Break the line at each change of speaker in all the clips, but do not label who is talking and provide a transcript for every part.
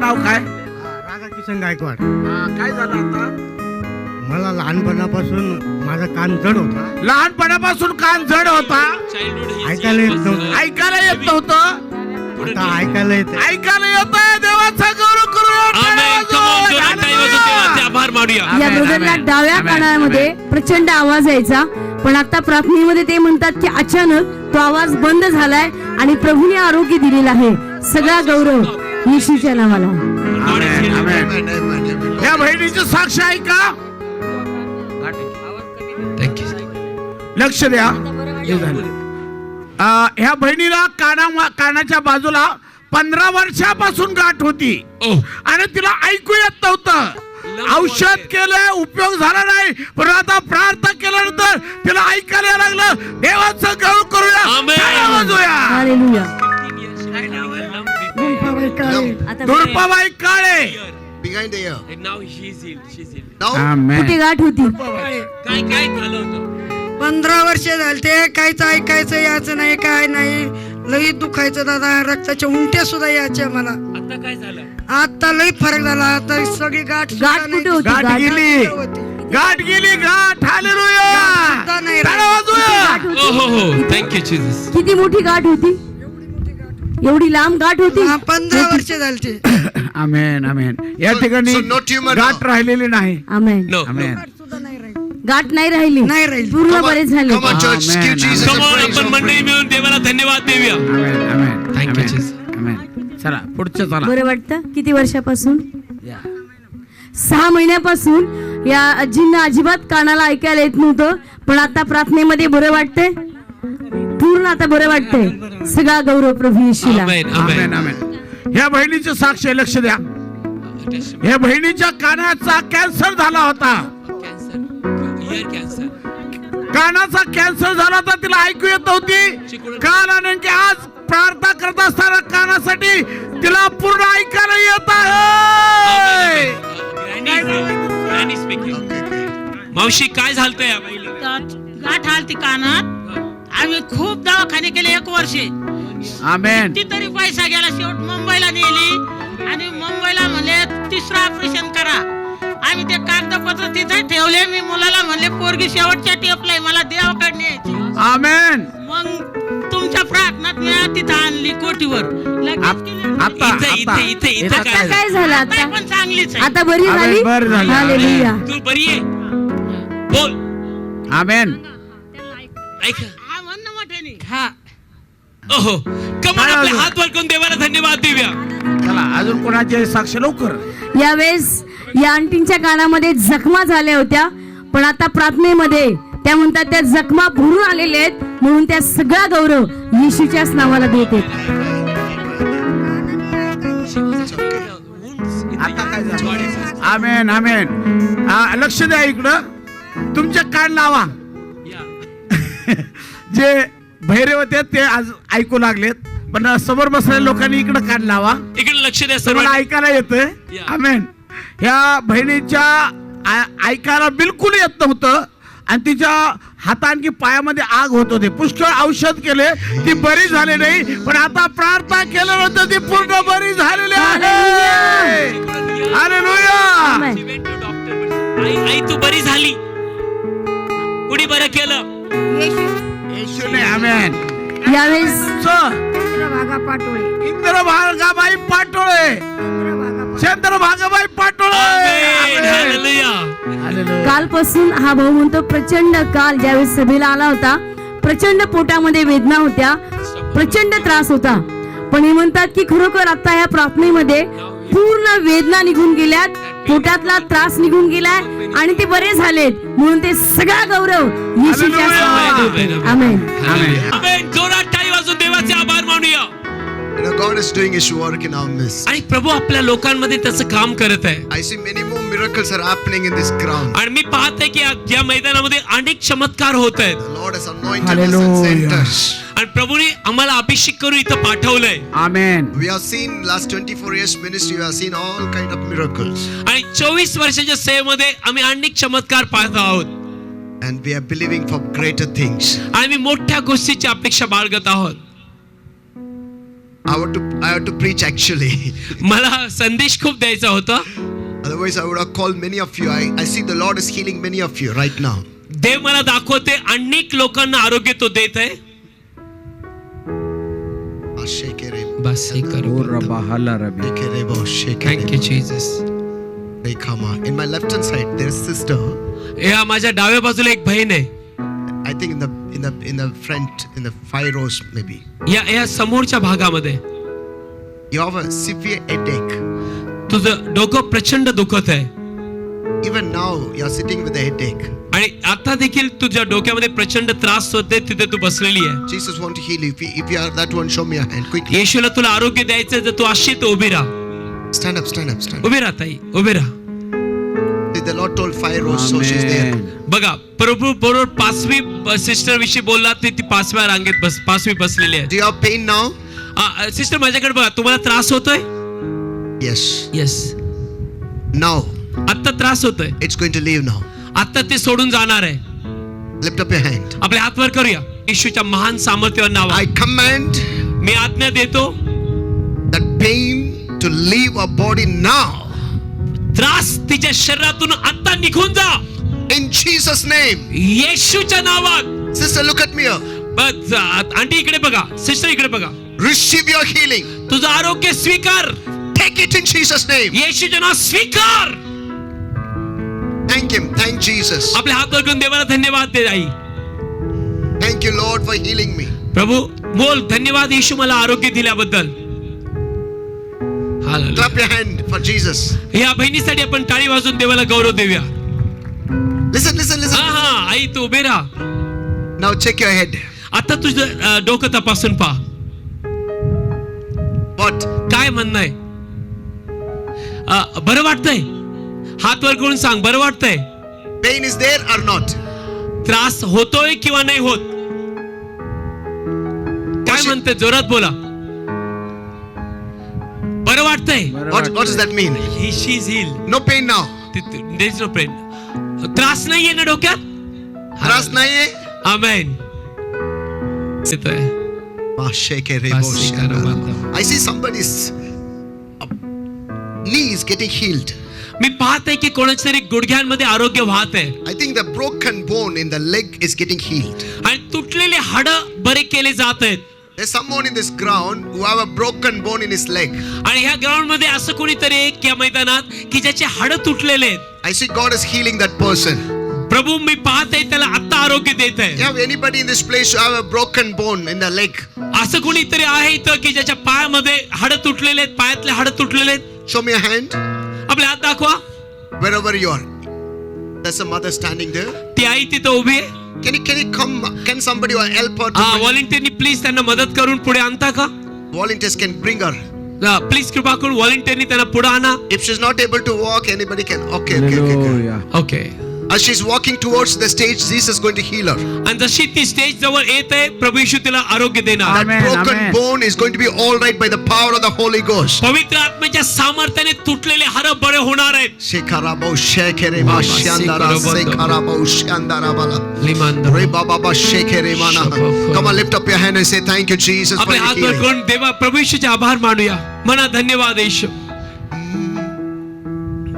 नाव काय?
राधा किशन गायकवाड.
काय झालं आता?
मला लहानपणापासून माझा कान जड होता.
लहानपणापासून कान जड होता,
ऐकायला येत नव्हतं.
ऐकायला येत नव्हतं.
आता ऐकायला येत.
ऐकायला येत आहे. देवाचा गौरव करूया.
आभार मानूया.
या ब्रदरला डाव्या कानामध्ये प्रचंड आवाज यायचा, पण आता प्रार्थनेमध्ये ते म्हणतात की अचानक तो आवाज बंद झालाय आणि प्रभूने आरोग्य दिलेला आहे. सगळा गौरव येशूच्या नावाला.
या बहिणीची साक्ष ऐका. लक्ष द्या. ह्या बहिणीला कानाच्या बाजूला 15 वर्षापासून गाठ होती आणि तिला ऐकू येत नव्हतं. औषध केलं, उपयोग झाला नाही, पण आता प्रार्थना केल्यानंतर तिला ऐकायला लागलं. देवाचं गौरव करूया.
Hallelujah.
Durpabai Kale.
Behind the ear.
And now she's healed.
Now,
कुठे गाठ होती?
काय झालं होतं?
15 वर्ष झालते. काहीच ऐकायचं याचं नाही, काय नाही. लई दुखायचं दादा. रक्ताच्या उलट्या सुद्धा यायच्या मला.
आता काय झालं?
आता लई फरक झाला. आता सगळी गाठ
गाठ कुठे होती?
गाठ
गाठ
गेली. गाठ गेली. गाठ. हालेलुया.
सुद्धा नाही
टाळ्या वाजवूया.
गाठ होती?
हो थँक्यू जीसस.
किती मोठी गाठ होती? एवढी लांब गाठ होती?
15 वर्ष झालते.
आमेन आमेन. या ठिकाणी
so no tumor
गाठ
now.
राहिलेली नाही.
आमेन.
नो
आमेन.
सुद्धा नाही राहिली.
गाठ नाही राहिली.
नाही राहिली.
पूर्ण
Come on,
बरे झाले.
come on, church.
Amen,
Give Jesus
come
a
on,
praise
आपण मंडळी
offering.
मिळून देवाला धन्यवाद देऊया.
आमेन आमेन.
Thank you,
amen.
Jesus.
आमेन. चला पुढचं चला.
बरं वाटतं? किती वर्षापासून?
या.
6 महिन्यापासून या आजींना अजिबात कानाला ऐकायला येत नव्हतं, पण आता प्रार्थनेमध्ये बरं वाटतंय. पूर्ण आता बरं वाटतंय. सगळा गौरव प्रभू येशूला.
आमेन
आमेन
आमेन.
आमेन. ह्या बहिणीचं साक्ष आहे. लक्ष द्या. ह्या बहिणीच्या कानाचा कॅन्सर झाला होता.
Year cancer.
कानाचा कॅन्सर झाला होता. तिला ऐकू येत नव्हती. काल आणि आज प्रार्थना करत असताना कानासाठी तिला पूर्ण ऐकायला येत आहे.
मावशी काय झालतंय या बाईला?
गाठ आलती कानात. आम्ही खूप दवाखाने केले 1 वर्ष.
आमेन.
कितीतरी पैसा गेला. शेवट मुंबईला नेली आणि मुंबईला म्हणले 3रं ऑपरेशन करा. आम्ही ते कागदपत्र तिथे ठेवले. मी मुलाला म्हणले पोरगी शेवटच्या टेपला मला देवाकडे न्यायची.
आमेन.
मग तुमच्या प्रार्थनात मी तिथं आणली कोटीवर. लगेच केली.
इथे
आता काय झालं?
आता
आता
पण चांगलीच आहे.
आता बरी
आमेन,
झाली.
बरं झाली.
हालेलुया.
तू बरी आहे? बोल.
आमेन.
ऐक.
हा म्हण ना मोठ्याने.
हा.
ओहो कमान आपले हात वर करून देवाला धन्यवाद देऊया.
चला अजून कोणाचे साक्ष लवकर.
यावेळेस या आंटींच्या कानामध्ये जखमा झाल्या होत्या, पण आता प्रार्थनेमध्ये त्या म्हणतात त्या जखमा भरून आलेल्या आहेत, म्हणून त्या सगळा गौरव येशूच्याच नावाला देते.
आता काय झालं? आमेन आमेन. लक्ष द्या इकडं. तुमचे कान लावा. जे बहिरे होते ते आज ऐकू लागलेत, पण समोर बसलेल्या लोकांनी इकडे कान लावा.
इकडे लक्ष द्या
तुम्हाला
सर्वांना.
ऐकायला येतंय. आमेन. ह्या बहिणीच्या ऐकायला बिलकुल येत नव्हतं आणि तिच्या हात आणखी पायामध्ये आग होत होते. पुष्कळ औषध केले, ती बरी झाली नाही, पण आता प्रार्थना केल्यानंतर ती पूर्ण बरी झालेली आहे. हालेलुया.
आई तू बरी झाली. कुणी बरं केलं?
येशूने. आमेन.
यावेळेस
भागा पाटोळे.
इंद्रभागाबाई पाटोळे. चंद्रभागाबाई पाटोळे.
आमेन. हालेलुया.
हालेलुया.
कालपासून हा भाऊ म्हणतो प्रचंड काल ज्यावेळेस सभेला आला होता, प्रचंड पोटामध्ये वेदना होत्या, प्रचंड त्रास होता, पण हे म्हणतात की खरोखर आता या प्रार्थनेमध्ये पूर्ण वेदना निघून गेल्यात, पोटातला त्रास निघून गेलाय आणि ते बरे झालेत, म्हणून ते सगळा गौरव येशूच्या नावाला देते. आमेन.
आमेन. जोरात टाळी वाजवून देवाचे आभार मानूया.
You know, God is doing His work in our midst.
आणि प्रभू आपल्या लोकांमध्ये त्याचं काम करत आहे.
I see many more miracles are happening in this ground.
आणि मी पाहते की या मैदानामध्ये अनेक चमत्कार होत आहेत.
The Lord has anointed us and sent us.
आणि प्रभूने आम्हाला अभिषेक करून इथं पाठवलंय.
आमेन.
We have seen last 24 years ministry. We have seen all kind of miracles,
आणि 24 वर्षाच्या सेवेमध्ये आम्ही अनेक चमत्कार पाहत आहोत.
and we are believing for greater things.
आणि मी मोठ्या गोष्टीची अपेक्षा बाळगत आहोत.
I have to preach actually.
मला संदेश खूप द्यायचा होता.
Otherwise, I would have called many of you. I see the Lord is healing many of you right now.
देव मला दाखवते अनेक लोकांना आरोग्य तो देत आहे. बस हे करो. Thank you, Jesus.
In my left hand side, there is sister.
या माझ्या डाव्या बाजूला एक बहीण आहे.
I think in the front, in the 5 rows maybe.
या समोरच्या भागामध्ये
You have a severe headache.
तुझं डोकं प्रचंड दुखत आहे.
Even now, you are sitting with a headache.
आणि आता देखील तुझ्या डोक्यामध्ये प्रचंड त्रास होते. तिथे तू बसलेली आहे.
Jesus want to heal you. If you are that one, show me your hand quickly.
येशूला तुला आरोग्य द्यायचं जर तू अशी तर उभी राहा.
Stand up, stand up, stand up.
उभी राहा ताई, उभी राहा.
The Lord told 5 rows, so she's there.
बघा प्रभू बरोबर 5वी सिस्टर विषयी बोलला ती 5व्या रांगेत 5वी बसलेली आहे.
Do you have pain now?
Sister माझ्याकडे बघा, तुम्हाला त्रास होतोय?
Yes.
येस.
Now,
आता त्रास होतोय.
it's going to leave now.
आता ते सोडून जाणार आहे.
Lift up your hand.
आपले हात वर करूया. येशूच्या महान सामर्थ्यावर नाव.
I command
मी आज्ञा देतो
that pain to leave our body now.
त्रास तिच्या शरीरातून आता निघून जा.
In Jesus' name.
येशूच्या नावात.
Sister, look at me here.
Bus aunty इकडे बघा, सिस्टर इकडे बघा.
Receive your healing.
तुझं आरोग्य स्वीकार.
Take it in Jesus' name.
येशूच्या नावात स्वीकार.
Thank Him. Thank Jesus.
आपले हात वर करून देवाला धन्यवाद दे आई.
Thank you, Lord, for healing me.
प्रभू बोल, धन्यवाद येशू मला आरोग्य दिल्याबद्दल. Hallelujah.
Clap your hand for Jesus.
या बहिणीसाठी आपण टाळी वाजवून देवाला गौरव देऊया.
Listen, listen, listen.
हा आई तू उभे राहा.
Now check your head.
आता तुझं डोकं तपासून पहा.
What?
काय म्हणणं आहे? बरं वाटतंय? हात वर करून सांग, बरं वाटतंय?
Pain is there or not?
त्रास होतोय किंवा नाही होत? काय म्हणते? जोरात बोला. बरं वाटतंय?
What does that mean?
She is healed.
No pain now.
There is no pain. त्रास नाहीये ना डोक्यात?
Ras nahi
आमेन. येतोय.
I see somebody's knee is getting healed.
मी पाहते की कोणाच्या तरी गुडघ्यांमध्ये आरोग्य वाहत आहे.
I think the broken bone in the leg is getting healed.
आणि तुटलेले हाडं बरे केले जात आहेत.
There's someone in this ground who have a broken bone in his leg.
आणि ह्या ग्राउंड मध्ये असं कोणीतरी आहे की या मैदानात की ज्याचे हाडं तुटलेले आहेत.
I see God is healing that person.
प्रभू मी पाहते त्याला आता आरोग्य देत आहे.
You have anybody in this place who have a broken bone in the leg?
असं कोणीतरी आहे इथं की ज्याच्या पायामध्ये हाडं तुटलेले आहेत, पायातले हाडं तुटलेले आहेत?
Show me your hand.
आपले हात दाखवा.
Wherever you are. There's a mother standing there.
ती आई तिथं उभी आहे.
Can you come? Can somebody help her?
व्हॉलंटियरनी प्लीज त्यांना मदत करून पुढे आणता का?
Volunteers can bring her.
Please कृपा करून व्हॉलंटियरनी त्यांना पुढे आणा.
If she's not able to walk, anybody can. Okay.
Okay.
As she's walking towards the stage, Jesus is going to heal her.
आणि जशी ती स्टेज जवळ येत आहे प्रभू येशू तिला आरोग्य देणार.
That broken bone is going to be all right by the power of the Holy Ghost.
पवित्र आत्म्याच्या सामर्थ्याने तुटलेले हाडं बरे होणार आहेत.
Shekarabo shekere ma shandara sekarabo shandara bala.
लिमांदर.
Re baba ba shekere mana. Come on, lift up your hand and say thank you, Jesus, for
आपले
your
हात वर
healing.
करून देवा प्रभू येशूचे आभार मानूया. म्हणा धन्यवाद येशू.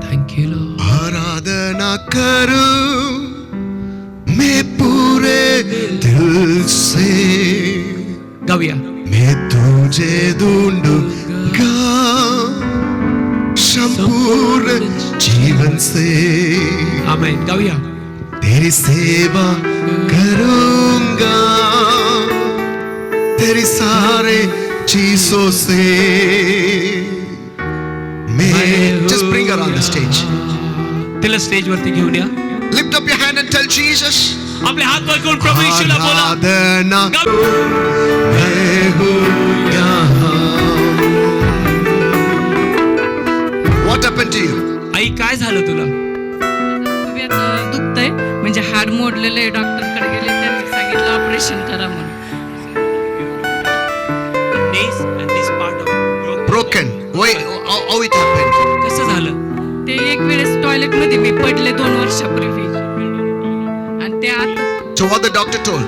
Thank you lord.
आराधना करूं मैं पूरे दिल से.
गाऊया.
मैं तुझे ढूंढूंगा संपूर्ण जीवन से.
आमेन. गाऊया.
तेरी सेवा करूंगा तेरी सारे चीजों से. मैं just bring her on the stage.
तिला स्टेज वरती घेऊन या.
Lift up your hand and tell Jesus.
आपले हात वर करून प्रभू येशूला बोला.
आराधना
गाऊ.
मैं हूँ यहाँ. What happened to you?
आई काय झालं तुला?
खुब्यात दुखतंय म्हणजे हाड मोडलेलं आहे. डॉक्टरकडे गेले, त्यांनी सांगितलं ऑपरेशन करा म्हणून.
Broken. Why? How it happened?
कसं झालं?
ते एक वेळेस टॉयलेट मध्ये मी पडले 2 वर्षापूर्वी आणि ते आता
So what the doctor told?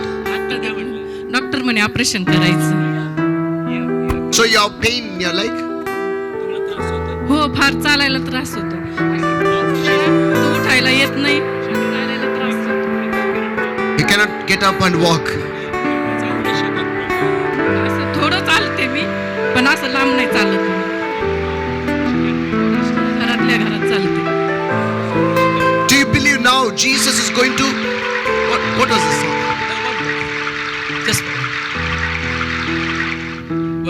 Doctor म्हणे ऑपरेशन करायचं.
So you have pain in your leg?
हो फार चालायला त्रास होतो तो उठायला येत नाही चालायला त्रास होतो
You cannot get up and walk.
असं थोडं चालते मी पण असं लांब नाही चालत मी. घरातल्या घरात चालते.
Do you believe now Jesus is going to what was this song?
Just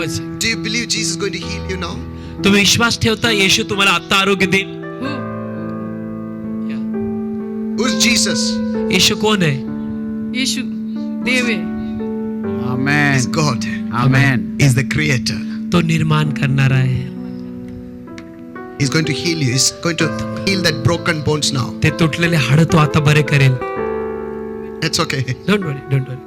bus.
Do you believe Jesus is going to heal you now?
तुम्ही विश्वास ठेवता येशू तुम्हाला आता आरोग्य देईल?
हो
Who's Jesus?
येशू कोण आहे?
येशू देव आहे.
आमेन
He's God.
Amen
He's the creator.
तो निर्माण करणार आहे.
He's going to heal you. He's going to heal that broken bones now.
ते तुटलेले हाड तो आता बरे करेल.
It's okay.
Don't worry.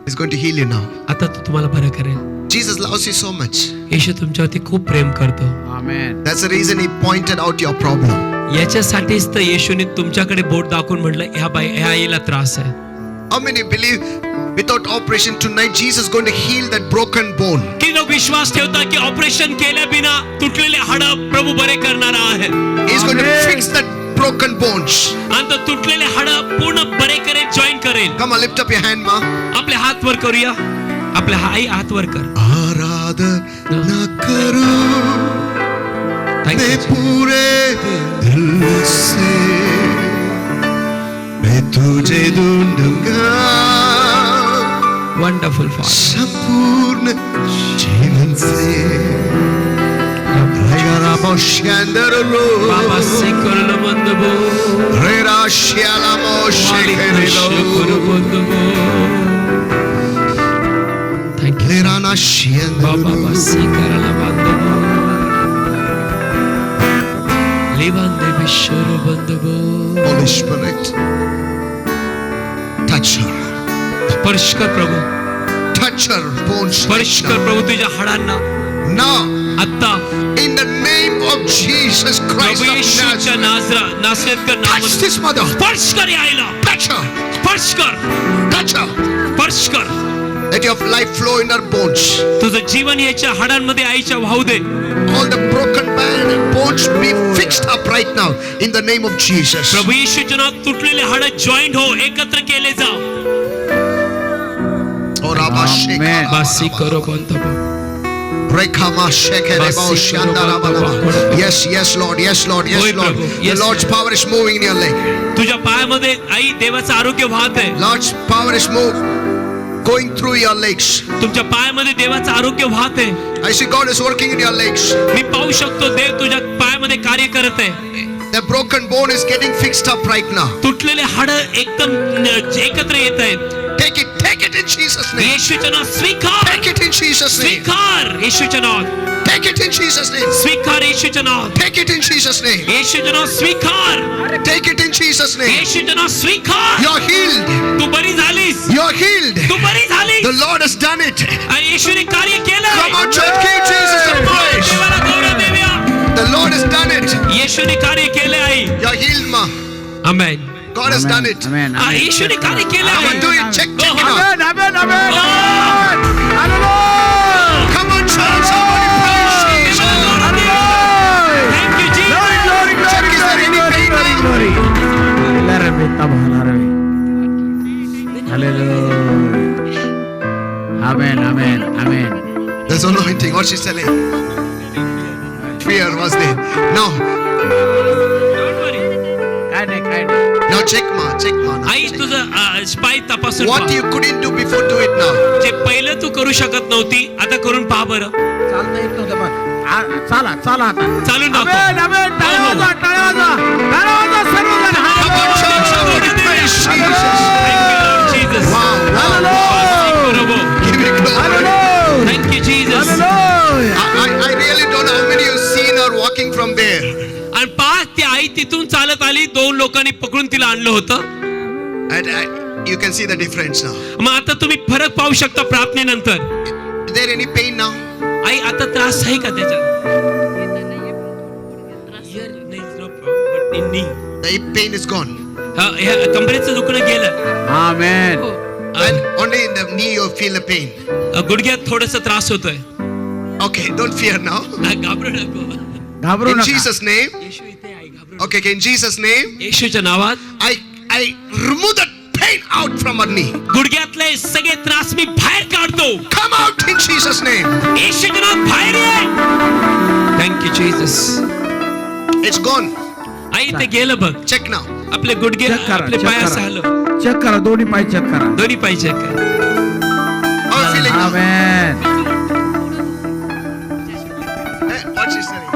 He's going to heal you now.
आता तो तुम्हाला बरं करेल.
Jesus loves you so much.
येशू तुमच्यावरती खूप प्रेम करतो.
आमेन
That's the reason he pointed out your problem.
याच्यासाठीच तर येशूने तुमच्याकडे बोट दाखवून म्हटलं ह्या आईला त्रास आहे.
How many believe without operation tonight Jesus is going to heal that broken bone?
किती लोक विश्वास ठेवतात की ऑपरेशन केल्या बिना तुटलेले हाड प्रभू बरे करणार आहे.
He's going to
Amen.
fix that broken bones.
आणि तो तुटलेले हाड पूर्ण बरे करेल, जॉईन करेल.
Come on, lift up your hand, ma.
आपले हात वर करूया. आपल्या आई हात वर कर.
आराधना करूं
Thank
मैं
you.
पूरे दिल से मैं तुझे ढूंढूंगा
Wonderful Father.
संपूर्ण जीवन से
Baba sikorlo bandabo. Thank you. Baba sikorlo bandabo. Levande bishoro bandabo.
Holy Spirit, touch her.
स्पर्श कर प्रभू.
Touch her bones.
स्पर्श कर प्रभू तुझ्या हाडांना.
Now,
आता
in the name of Jesus Christ
Prabhu
of
येशूच्या
Nazareth,
नासरेतकर
touch
नावात
this mother.
स्पर्श कर या आईला.
Touch her.
स्पर्श कर.
Touch her.
स्पर्श कर.
Let your life flow in her bones.
तुझं जीवन याच्या हाडांमध्ये आईच्या वाहू दे.
All the broken bones be fixed up right now in the name of Jesus.
प्रभू येशूच्या नावात तुटलेले हाड जॉईंट हो, एकत्र केले जाव.
Oh, Rabba Sheka.
Amen.
बासी करो बंदबो.
Rekama Sheke Reba Oshanda Rabba Rabba. Yes, yes, Lord. Yes, Lord. Yes,
Hoy,
Lord.
Prabhu.
The
Yes,
Lord's power is moving in your leg.
तुझ्या पायामध्ये आई देवाचं आरोग्य वाहत आहे.
Lord's power is going through your legs.
तुमच्या पायामध्ये देवाचं आरोग्य वाहत आहे.
I see God is working in your legs.
मी पाहू शकतो देव तुझ्या पायामध्ये कार्य करत आहे.
The broken bone is getting fixed up right now.
तुटलेले हाड एकदम एकत्र येत आहेत.
Take it in Jesus' name.
येशूच्या नावात स्वीकार.
Take it in Jesus' name.
स्वीकार येशूच्या नावात.
Take it in Jesus' name.
स्वीकार येशूच्या नावात.
Take it in Jesus' name.
येशूच्या नावात स्वीकार.
Take it in Jesus' name.
येशूच्या नावात स्वीकार.
You're healed.
तू बरी झालीस.
You're healed.
तू बरी झालीस.
The Lord has done it.
आणि येशूने कार्य केलं.
Come on, church, give Jesus the praise.
देवाला गौरव देऊया.
The Lord has done it.
येशूने कार्य केले आई.
You're healed, ma.
Amen.
God has done it.
आमेन
येशूने कार्य केले
Come
I.
on, do it. Check it out.
Amen amen amen
Oh.
Hallelujah
Come on, church. Somebody praise Jesus.
Thank you, Jesus.
Glory, glory, glory,
Check, is there
glory,
any
glory,
pain
glory,
now?
glory. Larebe, tabah, larebe. Hallelujah. Amen, amen, amen.
There's anointing. What she's telling. Fear was there. Now,
Don't worry.
काय नाही.
now check, ma. Check, ma. Now
आई
check.
तुझं spy तपासून
What
पहा.
you couldn't do before, do it now.
जे पहिलं तू करू शकत नव्हती आता करून पहा बरं.
चालता येत नव्हतं पण. चला आता.
चालून दाखव.
आमेन, आमेन. टाळ्या
हो, हो.
वाजवा, टाळ्या वाजवा, सर्वजण.
Come on, church. Somebody praise Jesus.
Thank you, Lord Jesus.
Wow.
Hallelujah.
Give it glory.
Hallelujah.
Thank you, Jesus.
Hallelujah.
I really don't know how many you've seen her walking from there.
आणि पहा ती आई तिथून चालत आली. 2 लोकांनी पकडून तिला आणलं होतं.
And you can see the difference now.
मग आता तुम्ही फरक पाहू शकता प्रार्थनेनंतर.
Is there any pain now?
आई आता त्रास आहे का त्याच्यात?
The pain is gone.
कमरेचं दुखणं गेलं.
Amen.
And only in the knee you feel the pain.
गुडघ्यात थोडस त्रास होतोय.
Okay, don't fear now.
घाबरू नको.
घाबरू
In
नका.
Jesus' name.
येशू इथे आहे, घाबरू
Okay, in Jesus' name,
नका. येशूच्या नावात
I remove that pain out from our knee.
गुडघ्यातले सगळे त्रास मी बाहेर काढतो.
Come out in Jesus' name.
येशूच्या नावात बाहेर ये. Thank you Jesus.
It's gone.
आई ते गेलं बघ.
Check now.
आपले गुडघे
चेक करा,
आपले
चेक
पाय
करा.
असं हलव.
चेक करा, दोन्ही पाय चेक करा.
दोन्ही पाय चेक कर.
How are you feeling now?
Amen.
What's his name?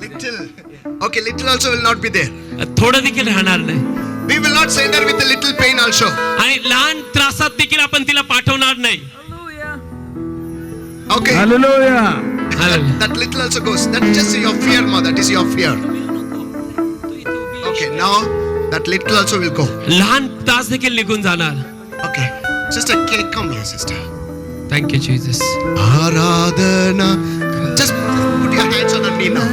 Little. Okay, little also will not be there.
थोडं देखील राहणार नाही.
We will not send her with a little pain also.
आणि लहान त्रासात देखील आपण तिला पाठवणार नाही.
Okay.
Hallelujah.
That little also goes. That's just your fear, mother. That is your fear. Okay, now that little also will go.
लहान त्रास देखील निघून जाणार.
Okay. Sister, come here, sister.
Thank you Jesus.
Aradhana. Just put your hands on her knee now.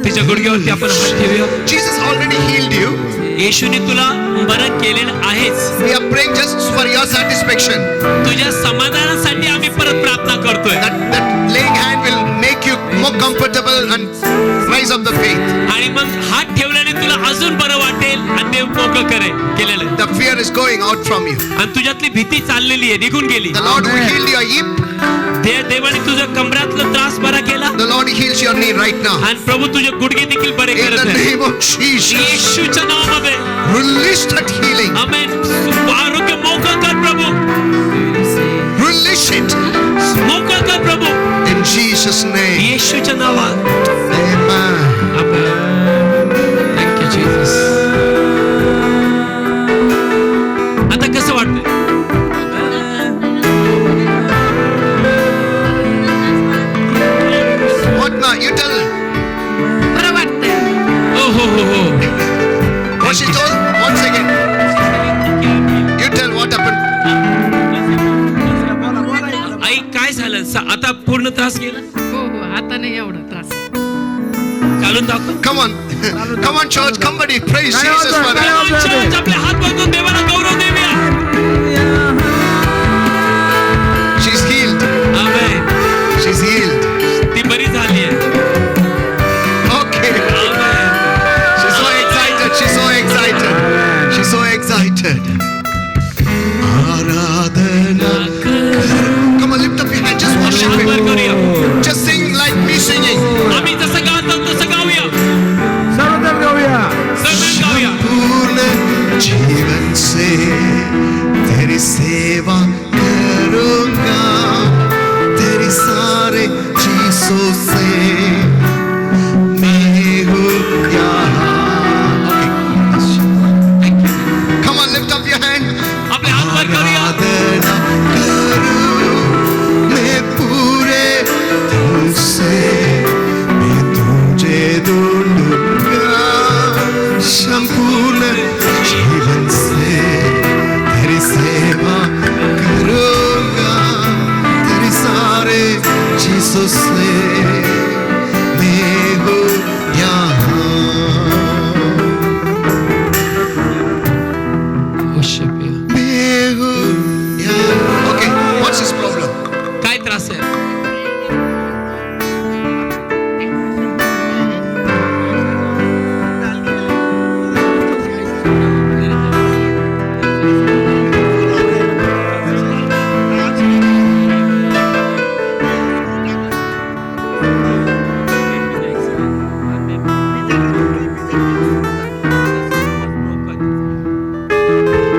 तिच्या गुडघ्यावरती आपण हात ठेवूया.
Jesus already healed you.
येशूने तुला बरं केलेलं आहेच.
We are praying just for your satisfaction.
तुझ्या समाधानासाठी आम्ही परत प्रार्थना करतोय.
That laying hand will make you more comfortable and rise up the faith.
आणि मग हात ठेवल्याने तुला अजून बरं वाटेल आणि देव मोकळं केलेलं आहे.
The fear is going out from you.
आणि तुझ्यातली भीती चाललेली आहे, निघून गेली.
The Lord who healed your hip,
देवाने तुझ्या कमरातला त्रास बरा केला.
the Lord heals your knee right now.
आणि प्रभू तुझे गुडघे देखील बरे
In
करत
the
आहे.
name of Jesus,
येशूच्या नावामध्ये
release that healing.
आमेन. आरोग्य मोकळं कर प्रभू.
Release it
मोकळं कर प्रभू.
in Jesus' name.
येशूच्या नावात.
Amen.
Thank you Jesus. आता कसं वाटतंय?
What now? You tell.
बरं वाटतंय.
हो.
What she told? Once again. You tell what happened.
आई काय झालं? आता पूर्ण त्रास गेला?
हो आता नाही एवढा त्रास.
चालून दाखव.
Come on. Come on, church. Somebody praise Jesus for that.
Church आपले हात बघून देवाला गौरव देऊया.
She's healed.
आमेन.
She's healed.
ती बरी झाली आहे.
Okay.
Amen.
She's so excited. She's so excited. She's so excited. Aradhana. Come on, lift up your hand. Just worship
हात वर
Him.
करूया.
Just sing like me singing.
आम्ही जसं गातो तसं गाऊया.
सर्वजण गाऊया.
सगळे गाऊया.
पूर्ण जीवन से तेरी सेवा करूंगा, तेरी सारे चीजों से मैं हूँ यहाँ. Okay. Come on, lift up your hand.
आपले हात वर करूया.
आराधना करूं मैं पूरे दिल से, मैं तुझे ढूंढूंगा संपूर्ण जीवन से, तेरी सेवा करूंगा, तेरी सारे चीजों से मैं हूँ यहाँ. मैं हूँ यहाँ. Okay, what's his problem?
काय त्रास आहे?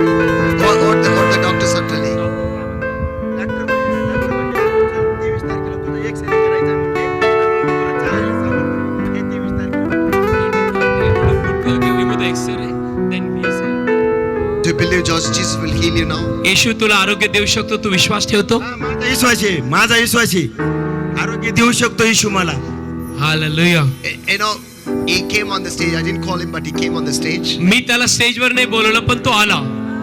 What the doctors are telling? Do you believe Jesus will heal you now?
येशू तुला आरोग्य देऊ शकतो. तू विश्वास ठेवतो?
माझा विश्वास आहे. आरोग्य देऊ शकतो येशू मला.
Hallelujah.
You know, he came on the stage. I didn't call him, but he came on the stage.
मी त्याला स्टेजवर नाही बोलवलं पण तो आला.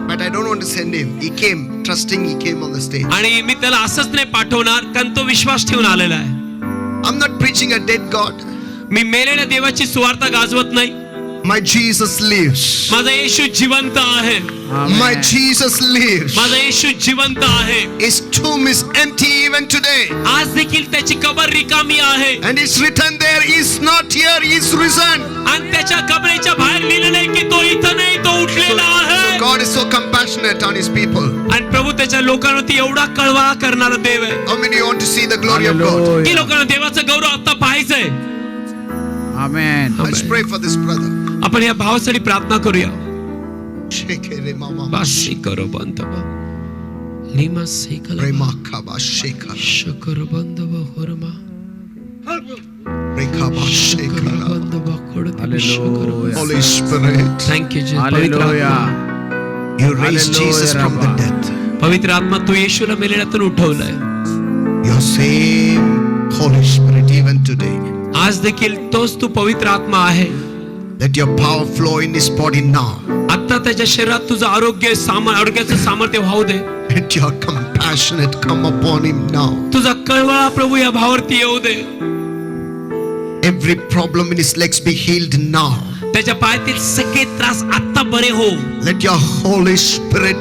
But I don't want to send him. He came, trusting he came on the stage.
आणि मी त्याला असंच नाही पाठवणार कारण तो विश्वास ठेवून आलेला आहे.
I'm not preaching a dead God.
मी मेलेल्या देवाची सुवार्ता गाजवत नाही.
My Jesus lives.
माझा येशू जिवंत आहे.
My Jesus lives.
माझा येशू जिवंत आहे.
His tomb is empty even today.
आज देखील त्याची कबर रिकामी आहे.
And it's written there, He's not here, He's risen.
आणि त्याच्या कबरेच्या बाहेर लिहिलेलं आहे की तो इथं नाही, तो उठलेला आहे.
God is so compassionate on His people.
आणि प्रभू त्याच्या लोकांवरती एवढा कळवळा करणारा देव आहे
How many want to see the glory of God?
की लोकांना देवाचा गौरव आता पाहायचंय.
आमेन.
Let's pray for this brother.
आपण या भावासाठी प्रार्थना करूया.
Shekere mama.
बाशी करो बंद बा. लिमा सेकला.
Remakaba shekara.
शकरो बंद बा होरमा.
Rekaba shekara.
बंद बा खोडती शकरो.
Holy Spirit,
थँक यू पवित्र
हालेलुया.
आत्मा.
You raised Jesus from the death.
पवित्र आत्मा तू येशूला मेलेल्यातून उठवलाय.
Your same Holy Spirit even today.
आज देखील तोच तू पवित्र आत्मा आहे.
Let your power flow in His body now.
आता त्याच्या शरीरात तुझं आरोग्याचं सामर्थ्य वाहू दे.
Let your compassionate come upon Him now.
तुझा कळवळा प्रभू या भावावरती येऊ दे.
Every problem in His legs be healed now.
त्याच्या पायातील सगळे त्रास आता बरे हो.
Let your Holy Spirit,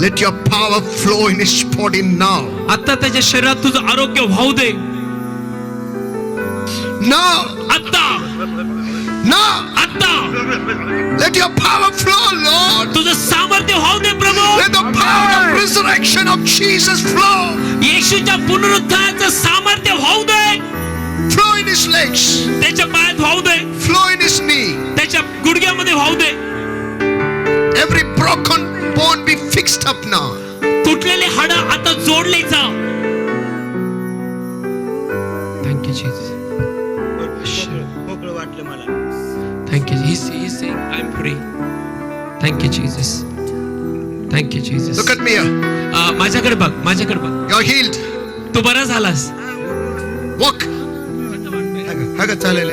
let your power flow in His body now.
आता त्याच्या शरीरात तुझं आरोग्य वाहू दे.
Now,
आता
now,
आता
let your power flow, Lord.
तुझं सामर्थ्य वाहू दे प्रभू.
Let the power of resurrection of Jesus flow.
येशूच्या पुनरुत्थानाचं सामर्थ्य वाहू दे.
Flow in His legs.
त्याच्या पायात वाहू दे.
Flow in His knee.
त्याच्या गुडघ्यामध्ये वाहू दे.
Every broken bone be fixed up now.
तुटलेले हाडं आता जोडले जा. Thank you Jesus.
मोकळं वाटलं मला.
Thank you. He's saying, I'm free. Thank you, Jesus. Thank you, Jesus.
Look at me here.
माझ्याकडे बघ, माझ्याकडे बघ.
You're healed.
तू बरा झालास.
Walk. हागा चालेल.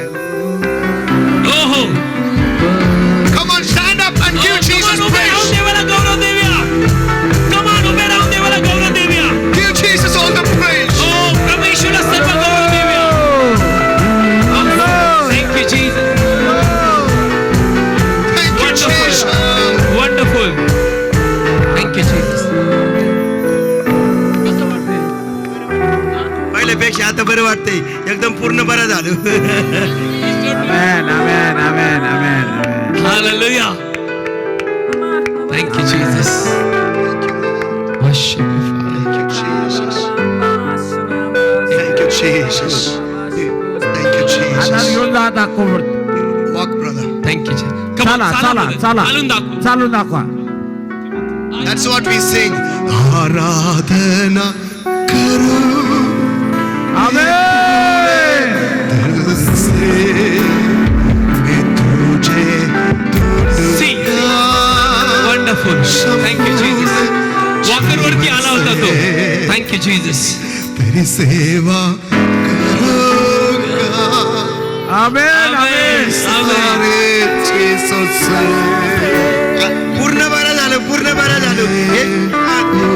हो हो.
Come on, stand up and give Jesus
उभे राहून
praise.
देवाला गौरव देऊया. Come on, उभे राहून देवाला गौरव देऊया.
Give Jesus all the praise.
हो, प्रभू येशूला सर्व गौरव देऊया. Thank you, Jesus.
Thank you, Jesus.
Wonderful. Thank you, Jesus.
पहिल्यापेक्षा आता बरं वाटतंय. एकदम पूर्ण बरं झालं.
आमेन. आमेन. आमेन. आमेन.
Hallelujah. Thank you, Jesus. Worship you, Father.
Thank you, Jesus. Thank you, Jesus. Thank you,
आता
Jesus.
घेऊन जा दाखव.
Walk, brother.
Thank you, Jesus. Come on,
चला चला
brother.
चला
चालून दाखव.
चालून दाखवा.
That's what we sing. Aradhana karu
amen.
dil se main tujhe
See. Wonderful. Thank you, Jesus. Walker वरती आला होता तो. Thank you, Jesus.
teri seva karuga.
Amen. Amen.
Sare Jesus se.
पूर्ण बरं झालं. पूर्ण बरं झालं.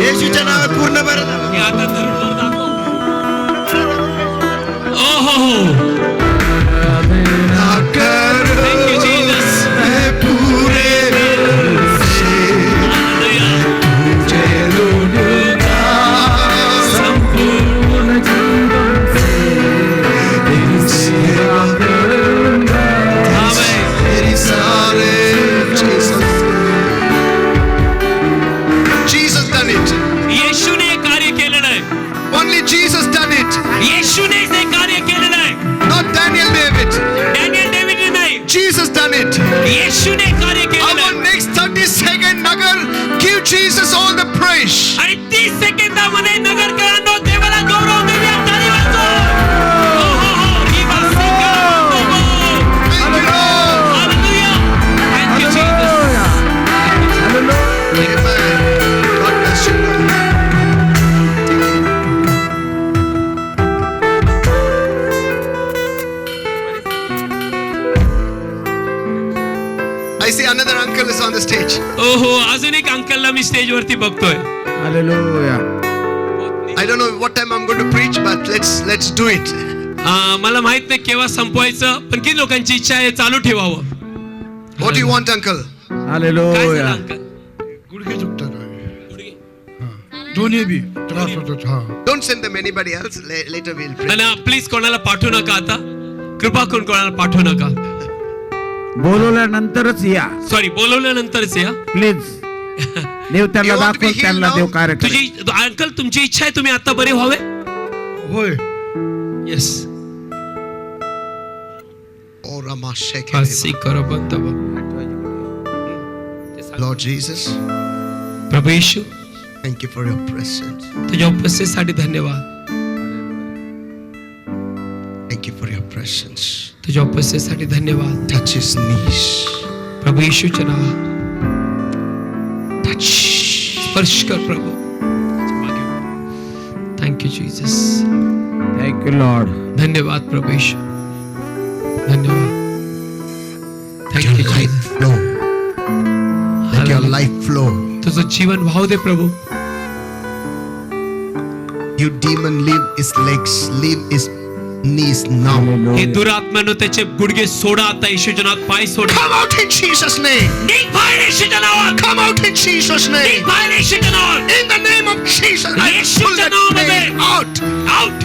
येशूच्या नावात पूर्ण बरं झालं.
हे आता धरून दाखव. Oh, ho, ho. Thank you, Jesus.
Jesus done it.
येशूने हे कार्य केलेलं आहे.
Only Jesus done it.
येशूने हे कार्य केलेलं आहे.
Not Daniel David.
डॅनियल डेव्हिडने नाही.
Jesus done it.
येशूने कार्य केलेलं
Our
आहे.
next 30 second Nagar, give Jesus all the praise.
आणि 30 सेकंदामध्ये नगरकरांनो देवाला गौरव देऊया. ताली वाजवा. हो, हो, हो. ही वाजते का? हो, हो.
Thank you, Lord.
Hallelujah. Thank you, Jesus.
Amen. God bless you, Lord. I see another uncle is on the stage.
हो हो, अजून एक अंकलला मी स्टेज वरती बघतोय.
Hallelujah.
I don't know what time I'm going to preach, but let's do it.
मला माहित नाही केव्हा संपवायचं, पण किती लोकांची इच्छा आहे चालू ठेवावं.
What do you want, uncle?
काय झालं
हालेलुया.
अंकल?
गुडघे दुखतात
गुडघे?
दोन्ही बी त्रास होतात. हा
Don't send them anybody else. Later we'll pray.
आणि प्लीज कोणाला पाठवू नका आता. कृपा करून कोणाला पाठवू नका.
बोलवल्यानंतरच या
सॉरी, बोलवल्यानंतरच या.
प्लीज. देव त्यांना
You want to be
दाखव,
healed
त्यांना
now?
देव कार्य करेल.
तुझी अंकल, तुमची इच्छा आहे तुम्ही आता बरे व्हावे.
होय.
येस.
Oh, Rama Shekhe.
असे करो बंद.
Lord Jesus,
Prabhu Yeshu,
thank you for your presence.
तुझ्या उपस्थितीसाठी धन्यवाद.
Thank you for your presence.
तुझ्या उपस्थितीसाठी धन्यवाद.
Touch his knees.
प्रभू येशूच्या नावात
Touch.
स्पर्श कर प्रभू. Thank you Jesus.
Thank you lord.
धन्यवाद प्रभू येशू. धन्यवाद.
Let
thank you
your life flow. Let your life flow.
तुझं जीवन वाहू दे प्रभू.
You demon, leave his legs, leave his knees now.
हे दुरात्म्यानं त्याचे गुडघे सोडा आता येशूच्या नावात. पाय सोडा.
Come out in Jesus' name.
निघ बाहेर येशूच्या नावात.
Come out in Jesus'
निघ
name.
बाहेर येशूच्या नावात.
In the name of Jesus, I
Yeshu's
pull that
name.
pain out.
Out.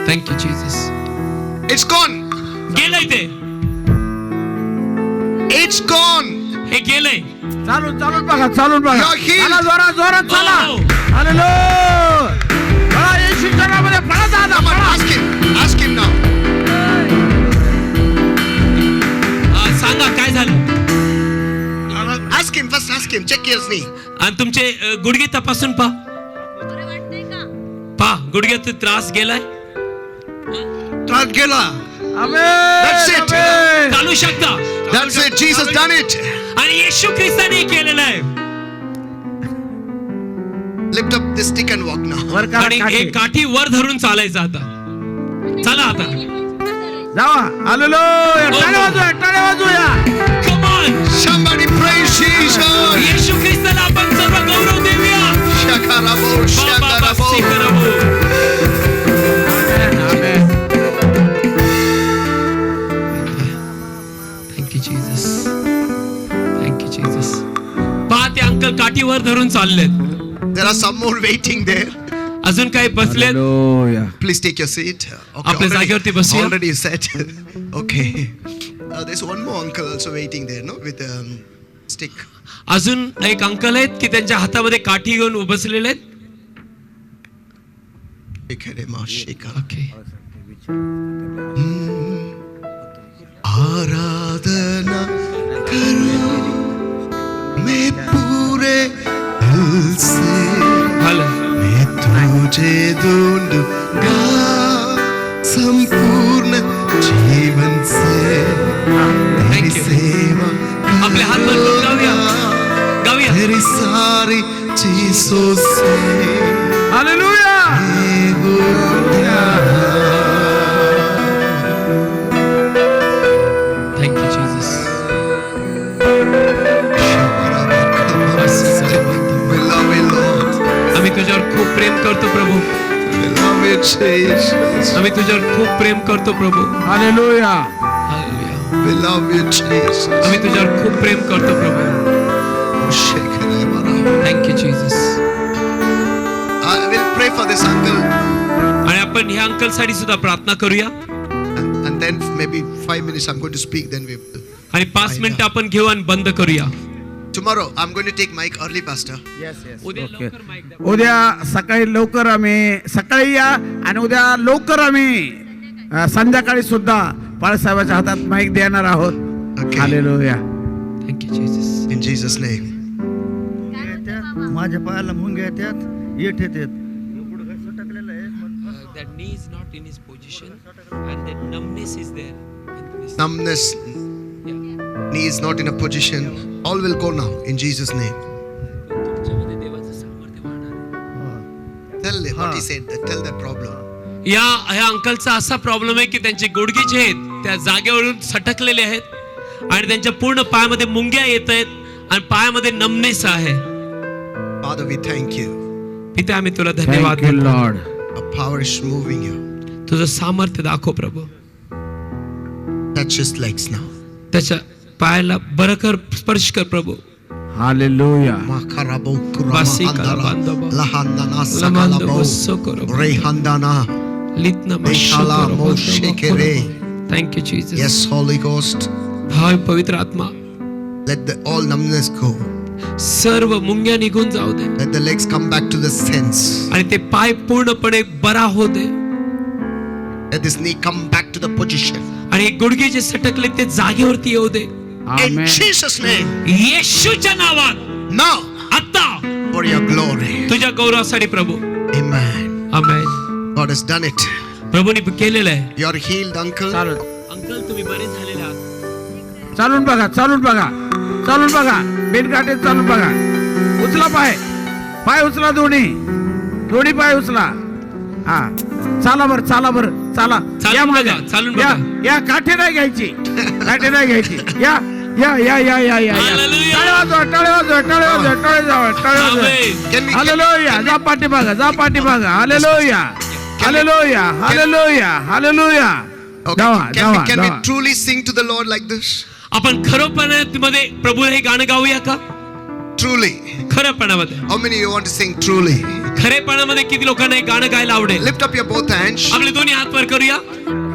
Thank you Jesus.
It's gone.
गेलंय ते.
It's gone.
हे गेलंय.
चालून बघा, चालून बघा.
You're healed.
चला, जोरात चला.
Oh.
हालेलुया. पळा, येशूच्या नावामध्ये पळा दादा,
Come on,
पळा.
ask him now.
सांगा काय झालं.
Ask him first, ask him. Check his knee.
आणि तुमचे गुडघे तपासून पहा. गुडघ्यात त्रास गेलाय.
त्रास गेला.
आमेन,
That's it.
आमेन.
चालू शकता.
That's it. Jesus done it.
आणि येशू ख्रिस्ताने केलेलं आहे.
Lift up this stick and walk now.
वर करा
आणि
काठी.
हे काठी वर धरून चालायचं आता. चला आता.
जावा. हालेलुया. टाळ्या वाजूया.
Come on.
Somebody praise Jesus.
येशू ख्रिस्ताला आपण सर्व गौरव देऊया.
Shakarabo, shakarabo.
Amen.
Thank you Jesus. Thank you Jesus. पहा ते अंकल काठीवर धरून चाललेत.
There are some more waiting there.
अजून काही बसलेत.
Hallelujah.
Please take your seat.
आपल्या जागेवरती बसूया.
Already set. Okay. There's one more uncle also waiting there, no? With a stick.
अजून एक अंकल आहेत की त्यांच्या हातामध्ये काठी घेऊन बसलेले आहेत.
Shekarema, sheka.
ओके.
आराधना करो मैं पूरे दिल से.
हॅलो.
मैं तुझे ढूंढूंगा संपूर्ण जीवन से. तेरी
Thank you.
सेवा
आपले हात वर करून गाऊया. गाऊया.
तेरी सारी चीजों से
हालेलुया.
मैं हो गया.
Thank you Jesus.
We love you, Lord.
आम्ही तुझ्यावर खूप प्रेम करतो प्रभू.
We love you, Jesus.
आम्ही तुझ्यावर खूप प्रेम करतो प्रभू.
Hallelujah.
Hallelujah.
We love you, Jesus.
आम्ही तुझ्यावर खूप प्रेम करतो प्रभू. Thank you Jesus.
I will pray for this uncle,
आणि आपण ह्या अंकल साठी सुद्धा प्रार्थना करूया.
and then maybe 5 minutes I'm going to speak. Then we.
आणि 5 मिनिटं आपण घेऊ आणि बंद करूया.
Tomorrow I'm going to take Mike early, Pastor.
उद्या
ओके.
लवकर माईक द्या.
उद्या सकाळी या आणि उद्या लवकर आम्ही संध्याकाळी सुद्धा बाळासाहेबांच्या हातात माईक देणार आहोत.
Okay.
Hallelujah.
Thank you Jesus.
In Jesus' name.
माझ्या पायाला मुंग्या येतात, येत येतात.
That knee is not in his position and that numbness is there.
Numbness. Knee is not in a position. All will go now in Jesus' name.
तुमच्यामध्ये देवाचं सामर्थ्य वाढणार आहे.
Tell what he said. Tell that problem.
ह्या अंकलचा असा problem आहे की त्यांचे गुडघे जे आहेत त्या जागेवरून सटकलेले आहेत आणि त्यांच्या पूर्ण पायामध्ये मुंग्या येत आहेत आणि पायामध्ये नमनेस आहे.
Father, we thank you.
पिता आम्ही तुला धन्यवाद
थँक यू
देतो.
Lord.
Our power is moving you.
तुझं सामर्थ्य दाखव प्रभू.
Touch his legs now.
त्याच्या पायाला बरं कर, स्पर्श कर प्रभू.
Hallelujah.
Makarabo
Basi
kuramandala.
kalabandaba.
Lahandana
Lamando
sakalabo.
sokoro.
Rehandana.
Litna
Ekala moshekere.
Thank you Jesus.
Yes, Holy Ghost.
हाय पवित्र आत्मा,
Let the all numbness go.
सर्व मुंग्या निघून जाऊ दे
Let the legs come back to the sense.
आणि ते पाय पूर्णपणे बरा हो दे.
Let this knee come back to the position.
आणि गुडघे जे सटकले ते जागेवरती येऊ दे.
In
amen.
Jesus' name.
येशूच्या नावात
Now,
आता
for your glory.
तुझ्या गौरवासाठी प्रभू.
Amen.
Amen.
God has done it.
प्रभूने केलेलं आहे.
You're healed, uncle.
चालून
अंकल तुम्ही बरे झालेले आहात.
चालून बघा, चालून बघा, चालून बघा, बिनकाठीत चालून बघा. उचला पाय, पाय उचला, दोन्ही पाय उचला. हा, चाला बर, चाला बर, चाला.
चालून
या
बघा,
मागे,
चालून
या,
बघा.
या काठी नाही घ्यायची, काठी नाही घ्यायची. या या या या या या
Hallelujah.
टाळे वाजवा, टाळे वाजवा, टाळे वाजवा, टाळे जावा, टाळे वाजवा.
आमेन.
Can we,
hallelujah. जा पाठीमागं, जा पाठीमागं. Hallelujah, hallelujah, hallelujah, hallelujah.
okay,
Java, Java,
can we
Java.
truly sing to the Lord like this?
आपण खरोपणामध्ये प्रभू हे गाणं गाऊया का?
Truly.
खरपणामध्ये,
How many you want to sing truly?
खरेपणामध्ये किती लोकांना हे गाणं गायला आवडेल?
Lift up your both hands.
आपले दोन्ही हात वर करूया.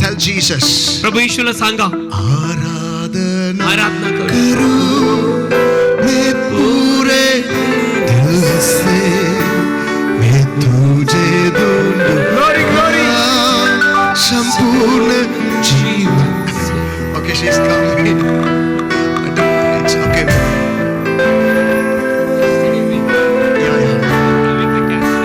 Tell Jesus.
प्रभू येशूला सांगा,
आराधना
आराधना करू.
करूं मैं पूरे दिल से, मैं तुझे दूंगा
ग्लोरी, ग्लोरी.
संपूर्ण जीवन. Okay, she's coming. It's okay. Yeah, yeah.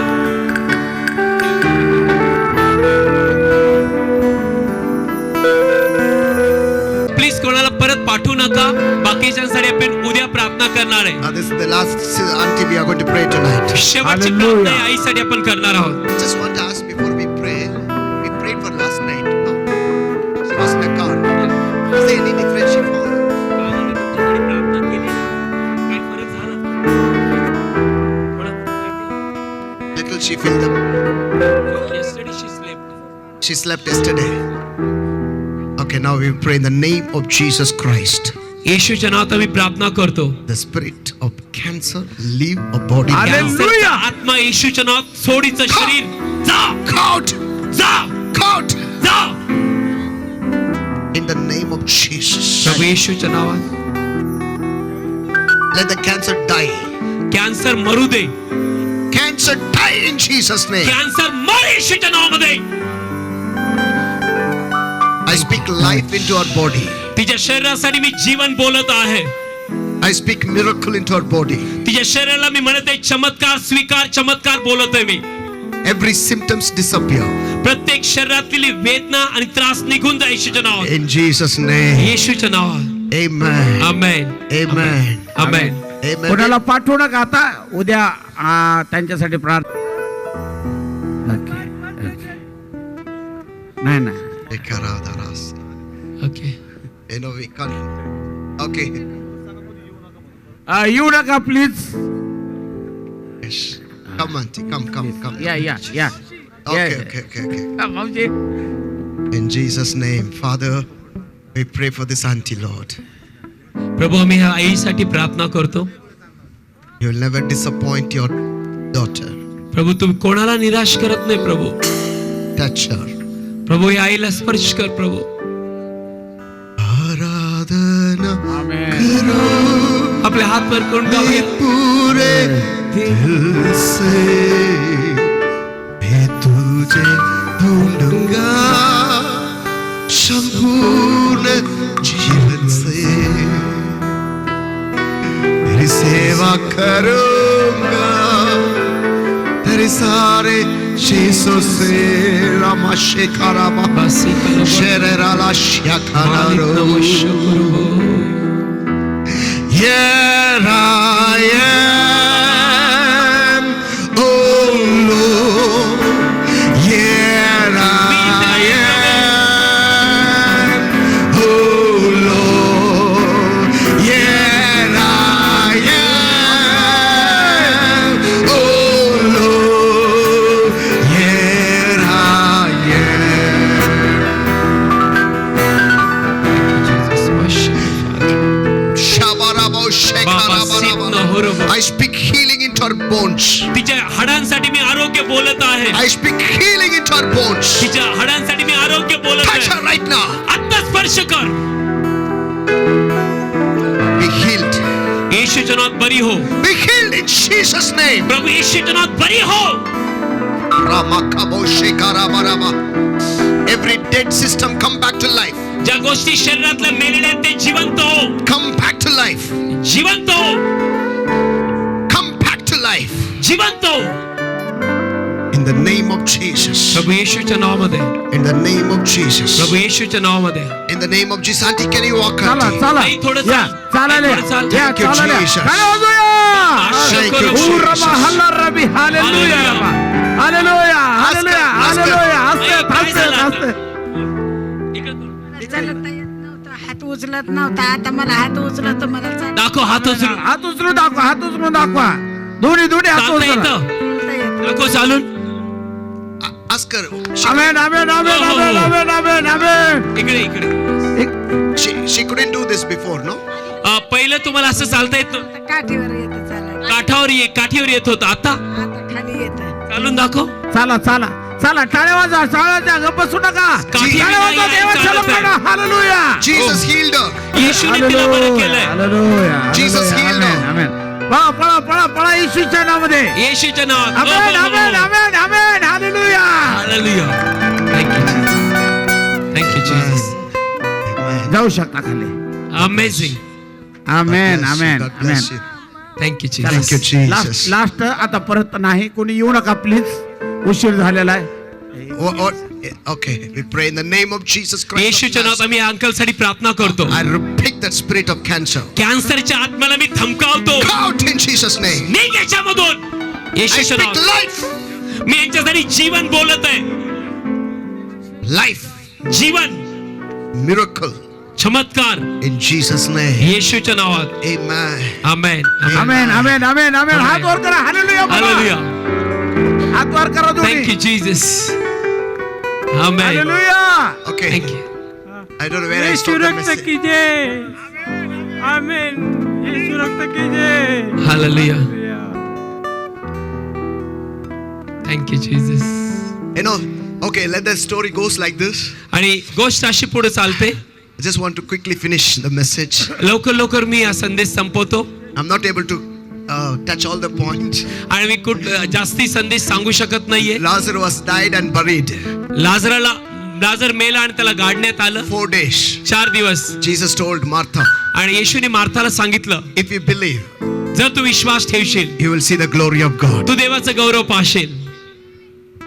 Please कोणाला परत पाठवू नका. बाकीच्यांसाठी आपण उद्या प्रार्थना करणार आहे.
This is the last auntie we are going to pray tonight.
शेवटची
Hallelujah.
प्रार्थना आहे, आईसाठी आपण करणार आहोत.
Just want to ask before we pray. We prayed for last night. She was in the car. Is there any difference she found?
प्रार्थना केली, काय फरक झाला?
Little she filled them.
Yesterday she slept.
She slept yesterday. Okay, now we pray in the name of Jesus Christ.
येशूच्या नावात आम्ही प्रार्थना करतो.
The spirit of cancer leave a body.
Hallelujah.
now.
कॅन्सरचा आत्मा येशूच्या नावात सोडीचं शरीर जा,
Out!
जा,
Out!
जा.
In the name of Jesus.
प्रभू येशूच्या नावात
Let the cancer die.
Cancer मरू दे.
Cancer die in Jesus' name.
Cancer मर येशूच्या नावामध्ये.
I speak life into our body.
तिच्या शरीरासाठी मी जीवन बोलत आहे.
I speak miracle into our body.
तिच्या शरीराला मी म्हणत आहे चमत्कार स्वीकार, चमत्कार बोलत आहे मी.
Every symptoms disappear.
प्रत्येक शरीरातली वेदना आणि त्रास निघून जा येशूच्या नावात.
In Jesus' name.
येशूच्या नावात.
Amen.
आमेन.
Amen.
आमेन.
Amen.
कोणाला पाठवू नका आता. उद्या त्यांच्यासाठी प्रार्थना. Okay, okay. नाही ना,
Ekaradaras.
Okay.
You know we can't. Okay.
येऊ नका please.
Yes. Come, auntie. Come.
या या या.
Okay.
मावशी.
In Jesus' name, Father, we pray for this auntie, Lord.
प्रभू आम्ही ह्या आईसाठी प्रार्थना करतो.
You will never disappoint your daughter.
प्रभू तुम्ही कोणाला निराश करत नाही प्रभू.
Touch her.
प्रभू या आईला स्पर्श कर प्रभू.
आराधना
आमेन.
आपले हात वर करून गाऊया.
पूरे दिल से मैं तुझे ढूंढूंगा संपूर्ण जीवन से तेरी सेवा करूंगा तेरे सारे शीशों से रामा शेखरामा
बासी कलबा.
शेरराला
मालिक
श्याखानारो
नमस्कार करू.
Here I am, oh Lord. Here I am, oh Lord. Here I am, oh Lord. Here I am. I speak healing into her bones.
तिच्या हाडांसाठी मी आरोग्य बोलत आहे.
I speak healing into her bones.
तिच्या हाडांसाठी मी आरोग्य बोलत
Touch her
आहे.
right now.
आता स्पर्श कर.
Be healed.
येशूच्या नावात बरी हो.
Be healed in Jesus' name.
प्रभू येशूच्या नावात बरी हो.
Every dead system come back to life.
ज्या गोष्टी शरीरातल्या मेलेल्या आहेत ते जिवंत हो.
Come back to life.
जिवंत हो.
Come back to life.
जिवंत हो.
In the name of Jesus.
प्रभू येशूच्या नावामध्ये.
In the name of Jesus.
प्रभू येशूच्या नावामध्ये.
In the name of Jesus. Auntie, can you walk?
चला
Auntie?
चला
नाही, थोडं
या
चाल.
चालायला
नाही, थोडं चाल.
या
Thank you,
चालायला
Jesus.
गाणं वाजूया.
Thank you,
U
Jesus.
रबा हल्ला रबी हालेलुया रबा. Hallelujah hallelujah hallelujah. हसते
काय झालं आता?
हसते.
चालता येत नव्हतं, हात उचलत नव्हता. आता मला हात उचलत मला चालता
दाखव हात उचलून.
हात उचलून दाखवा, हात उचलून दाखवा. दोन्ही हात
चालता
उचलून.
येतं. नको चालून.
Ask her.
आमेन आमेन आमेन आमेन आमेन आमेन आमेन.
इकडे
She couldn't do this before, no?
पहिलं तुम्हाला असं चालता येत नव्हतं.
काठीवर येत चालायला.
काठीवर येत होतं. आता
आता खाली येत.
चालून दाखव.
चला चला चला टाळ्या वाजा. टाळ्या गप्प बसू नका.
काठी
टाळ्या वाजा.
नाही,
देवाच्या
चालत
लोकांना.
आहे.
हालेलुया.
Jesus healed her.
येशूने तिला बरं केलंय.
हालेलुया.
Jesus healed her.
आमेन आमेन. पळा पळा पळा पळा येशूच्या नावामध्ये.
येशूच्या नावात. हो,
आमेन
हो,
आमेन
हो.
आमेन आमेन. Hallelujah.
Hallelujah. Thank you. Thank you, Jesus.
जाऊ शकता खाली.
Amazing.
Amen
God
amen
bless you. God bless
amen.
you.
Thank you,
Thank you,
Jesus.
Jesus.
Last आता परत नाही कोणी येऊ नका प्लीज. उशीर झालेला आहे.
Okay, we pray in the name of Jesus Christ.
येशूच्या नावात आम्ही अंकल साठी प्रार्थना करतो.
I rebuke that spirit of cancer.
कॅन्सरच्या आत्म्याला मी धमकावतो.
Out in Jesus' name.
निघ याच्यामधून.
I
येशूच्या
speak
नावात.
life.
मी यांच्यासाठी जीवन बोलत आहे.
Life.
जीवन.
Miracle.
चमत्कार.
In Jesus' name.
येशूच्या नावात.
Amen.
आमेन.
आमेन आमेन आमेन आमेन. हात वर करा. हालेलुया बोला.
Hallelujah.
हात वर करा दोन्ही.
Thank you, Jesus. Amen.
Hallelujah.
Okay.
Thank you.
I don't know where I stopped the message.
Hallelujah. Thank you, Jesus.
You know, okay, let the story goes like this.
आणि गोष्ट अशी पुढे चालते.
I just want to quickly finish the message.
लवकर मी हा संदेश संपवतो.
I'm not able to touch all the points.
आणि मी जास्ती संदेश सांगू शकत नाहीये.
Lazarus died and buried.
लाजर मेला आणि त्याला गाडण्यात आलं.
4 days.
4 दिवस.
Jesus told Martha,
आणि येशूने मार्थाला सांगितलं,
if you believe,
जर तू विश्वास ठेवशील
you will see the glory of God.
तू देवाचं गौरव पाहशील.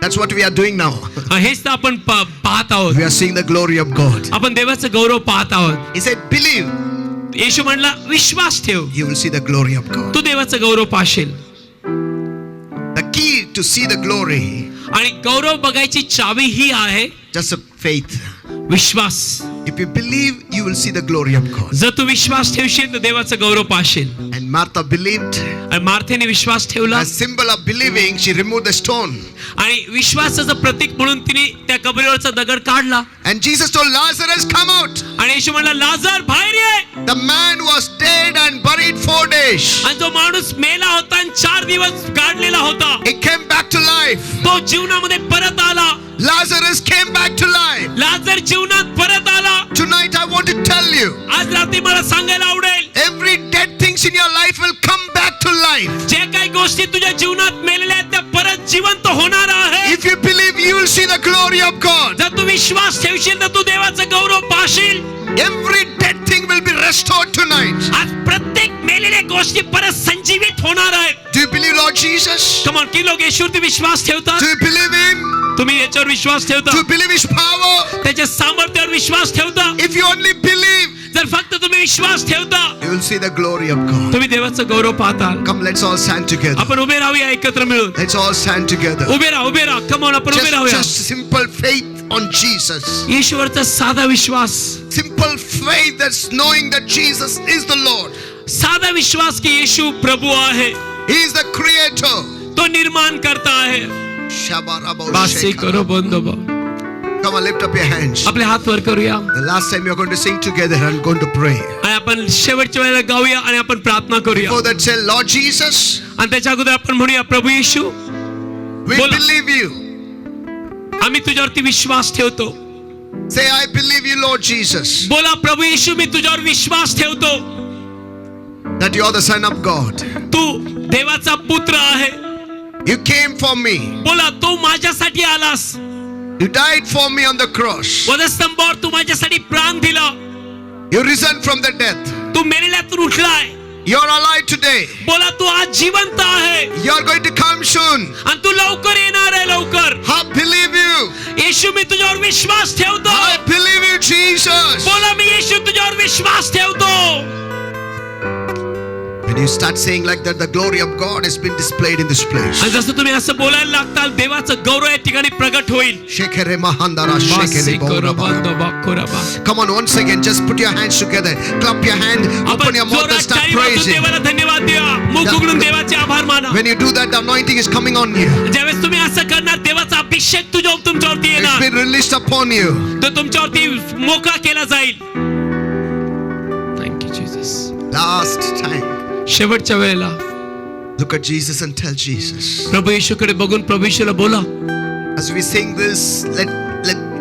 That's what we are doing now.
हेच तर आपण पाहत आहोत.
We are seeing the glory of God.
आपण देवाचं गौरव पाहत आहोत.
He said, believe,
येशू म्हणला विश्वास ठेव,
you will see the glory of God.
तू देवाचं गौरव पाहशील.
The key to see the glory,
आणि गौरव बघायची चावी ही आहे
just a faith.
Vishwas.
If you believe, you will see the glory of God.
जर तू विश्वास ठेवशील तर देवाचं गौरव पाहशील.
And Martha believed.
आणि मार्थेने विश्वास ठेवला.
As symbol of believing, she removed the stone.
आणि विश्वासाचं प्रतीक म्हणून तिने त्या कबरीवरचा दगड काढला.
And Jesus told Lazarus, come out.
आणि येशू म्हणला लाजर बाहेर ये.
The man was dead and buried 4 days.
आणि जो माणूस मेला होता आणि 4 दिवस गाडलेला होता,
He came back to life.
तो जीवनामध्ये परत आला.
Lazarus came back to life.
लाजर जीवनात परत आला.
Tonight I want to tell you,
आज रात्री मला सांगायला आवडेल,
every dead things in your life will come back to life.
जे काही गोष्टी तुझ्या जीवनात मेलेल्या आहेत त्या परत जिवंत होणार आहे.
If you believe, you will see the glory of God.
जर तू विश्वास ठेवशील तर तू देवाचं गौरव पाहशील.
Every dead thing will be restored tonight.
आज प्रत्येक मेलेल्या गोष्टी परत संजीवित होणार आहेत.
Do you believe Lord Jesus?
Come on, की लोक येशूवरती विश्वास ठेवतात?
Do you believe Him?
तुम्ही याच्यावर विश्वास ठेवता?
Do you believe His power?
त्याच्या सामर्थ्यावर विश्वास ठेवता?
If you only believe,
जर फक्त तुम्ही विश्वास ठेवता,
you will see the glory of God.
तुम्ही देवाचं गौरव पाहताल.
Come, let's all stand together.
आपण उभे राहूया एकत्र मिळून.
Let's all stand together.
उभे राहा. कम ऑन, आपण उभे राहूया.
Just simple faith on Jesus.
येशूवरचा साधा विश्वास.
Simple faith that's knowing that Jesus is the Lord.
साधा विश्वास की येशू प्रभु आहे.
He is the creator.
तो निर्माण करता आहे. बासे करो बंद बा.
Come on, lift up your hands.
आपले हात वर करूया.
The last time you're going to sing together and going to pray.
आणि आपण शेवटच्या वेळेला गाऊया आणि आपण प्रार्थना करूया.
Before that, say, Lord Jesus,
आणि त्याच्या अगोदर आपण म्हणूया, प्रभू येशू,
we
बोला.
believe you.
आम्ही तुझ्यावरती विश्वास ठेवतो.
Say, I believe you, Lord Jesus,
बोला, प्रभू येशू, मी तुझ्यावर विश्वास ठेवतो.
that you are the Son of God.
तू देवाचा पुत्र आहे.
You came for me.
बोला, तू माझ्यासाठी आलास.
You died for me on the cross.
वधस्तंभावर तू माझ्यासाठी प्राण दिला.
You risen from the death.
Tu मेलेल्यातून उठलाय.
You are alive today.
बोला, तू आज जिवंत आहे.
You are going to come soon.
आणि तू लवकर येणार आहे. लवकर.
I believe you.
येशू, मी तुझ्यावर विश्वास ठेवतो.
I believe you, Jesus.
बोला, मी येशू तुझ्यावर विश्वास ठेवतो.
When you start saying like that, the glory of God has been displayed in this place.
आणि जसं तुम्ही असं बोलायला लागताल, देवाचं गौरव या ठिकाणी प्रगट होईल.
Shekere mahandara, shekere boraba. Come on, once again, just put your hands together. Clap your hand, open
आपण
your mouth and
जोरात
start
टाळी वाजवून
praising.
देवाला धन्यवाद द्या. मुख उघडून देवाचे आभार माना.
When you do that, the anointing is coming on you.
ज्यावेळेस तुम्ही असं करणार, देवाचा अभिषेक तुमच्यावरती
It's
येणार.
been released upon you.
तो तुमच्यावरती मोकळा केला जाईल. Thank you Jesus.
Last time,
शेवटच्या वेळेला
look at Jesus and tell Jesus.
प्रभू येशूकडे बघून प्रभू येशूला बोला.
As we sing this,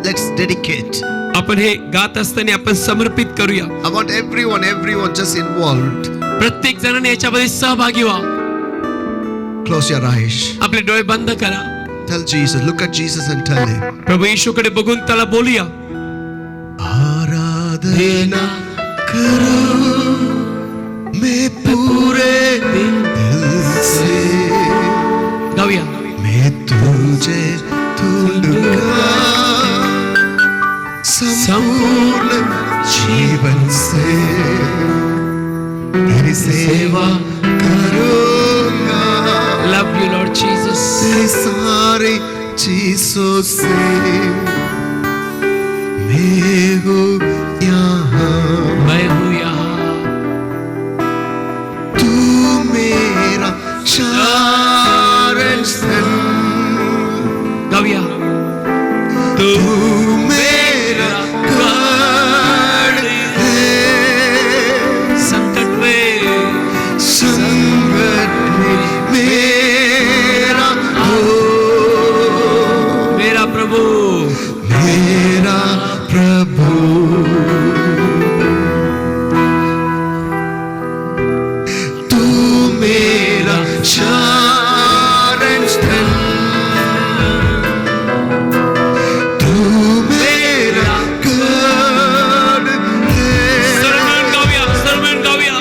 let's dedicate.
आपण हे गात असताना आपण समर्पित करूया.
I want everyone just involved.
प्रत्येक जणांनी याच्यामध्ये सहभागी व्हा.
Close your eyes.
आपले डोळे बंद करा.
Tell Jesus, look at Jesus and tell him.
प्रभू येशूकडे बघून त्याला बोलूया.
आराधना करो मैं पूरे दिल से,
गाऊया.
मैं तुझे ढूंढूंगा संपूर्ण जीवन से, तेरी सेवा करूंगा,
लव यू लॉर्ड जीसस.
तेरी सारी चीजों से, मैं हूँ यहाँ,
मैं हूँ यहाँ.
तू मेरा शारण सन,
गाऊया.
तू मेरा गढ़ है,
संकट में
मेरा हो,
मेरा प्रभु,
मेरा प्रभु. तू मेरा शारण स्थल, तू मेरा गढ़ है,
सर्वण गाऊया.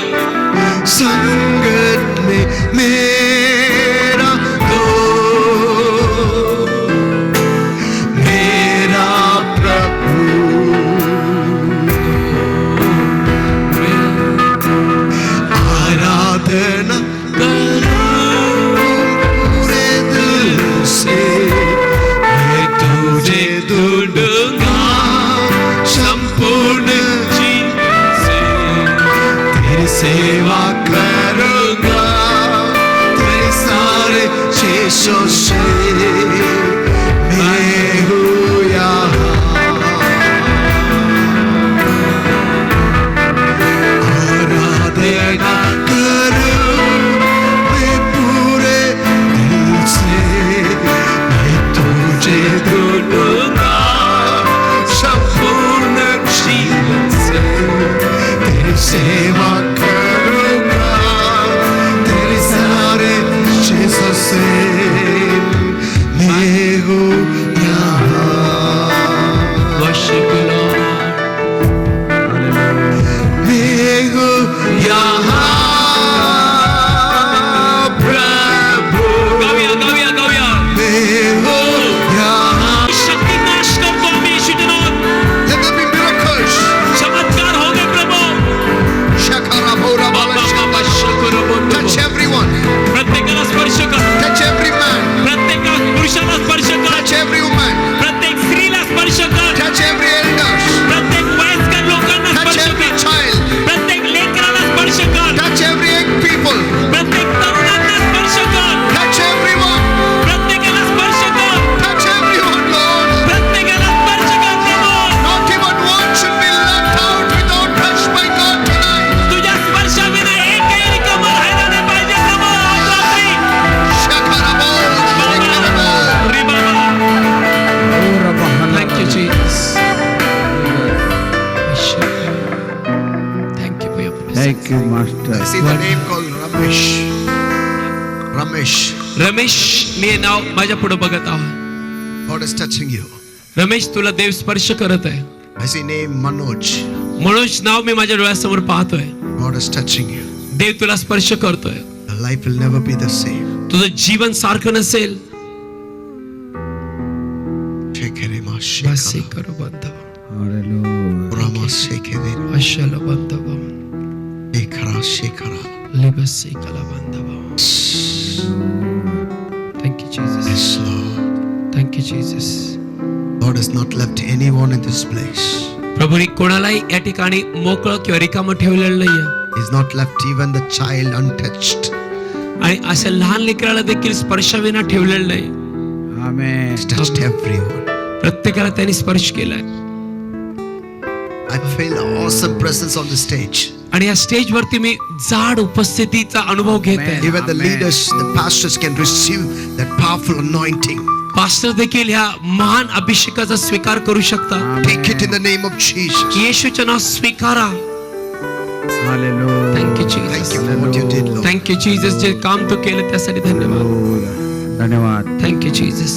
संकट में मेरा हो, मेरा प्रभु. आराधना पूरे दिल से, मैं तुझे ढूंढूंगा संपूर्ण
जीवन से.
तेरी सेवा करूंगा, तेरे सारे चीजों से, मैं हूँ यहाँ. आराधना करूं मैं पूरे दिल से, मैं तुझे ढूंढूंगा संपूर्ण जीवन से, तेरी सेवा करूंगा, तेरे सारे चीजों से, मैं हूँ यहाँ.
Worship you, Lord.
मैं हूँ यहाँ प्रभु,
गाऊया.
मैं हूँ यहाँ.
शक्ती नाश करतो आम्ही येशूच्या नावात.
Let there be miracles.
चमत्कार हो गए प्रभु.
Shakara
thank you master.
I see the name called Ramesh. Ramesh.
Ramesh मी हे नाव माझ्या पुढे बघत आहोत.
God is touching you.
Ramesh तुला देव स्पर्श करत आहे.
I see name Manoj.
Manoj नाव मी माझ्या डोळ्यासमोर पाहतोय.
God is touching you.
देव तुला स्पर्श करतोय.
Your life will never be the same.
तुझं जीवन सारखं नसेल.
Shekerema
बस
shekara.
हे करो बंद
हालेलुया.
Rama shekere.
अशाला बंद
Shekara shekara.
लिबस हे कला बंद thank you Jesus.
Yes, Lord.
Thank you Jesus.
God has not left anyone in this place.
प्रभूने कोणालाही या ठिकाणी मोकळं किंवा रिकामं ठेवलेलं नाहीये.
He's not left even the child untouched.
आणि अशा लहान लेकराला देखील स्पर्शाविना ठेवलेलं नाही.
आमेन.
He's touched everyone.
प्रत्येकाला त्यांनी स्पर्श केलाय.
I feel an awesome presence on the stage.
आणि या स्टेजवरती मी जाड उपस्थितीचा अनुभव घेत आहे.
Even the
Amen.
leaders, the pastors can receive that powerful anointing.
Pastor देखील ह्या महान अभिषेकाचा स्वीकार करू शकता.
Take it in the name of Jesus.
येशूचं नाव स्वीकारा.
Hallelujah.
Thank you
Thank
Jesus.
you for what you did, Lord.
Thank you Jesus जे काम तू केलं त्यासाठी धन्यवाद.
धन्यवाद.
Thank you Jesus.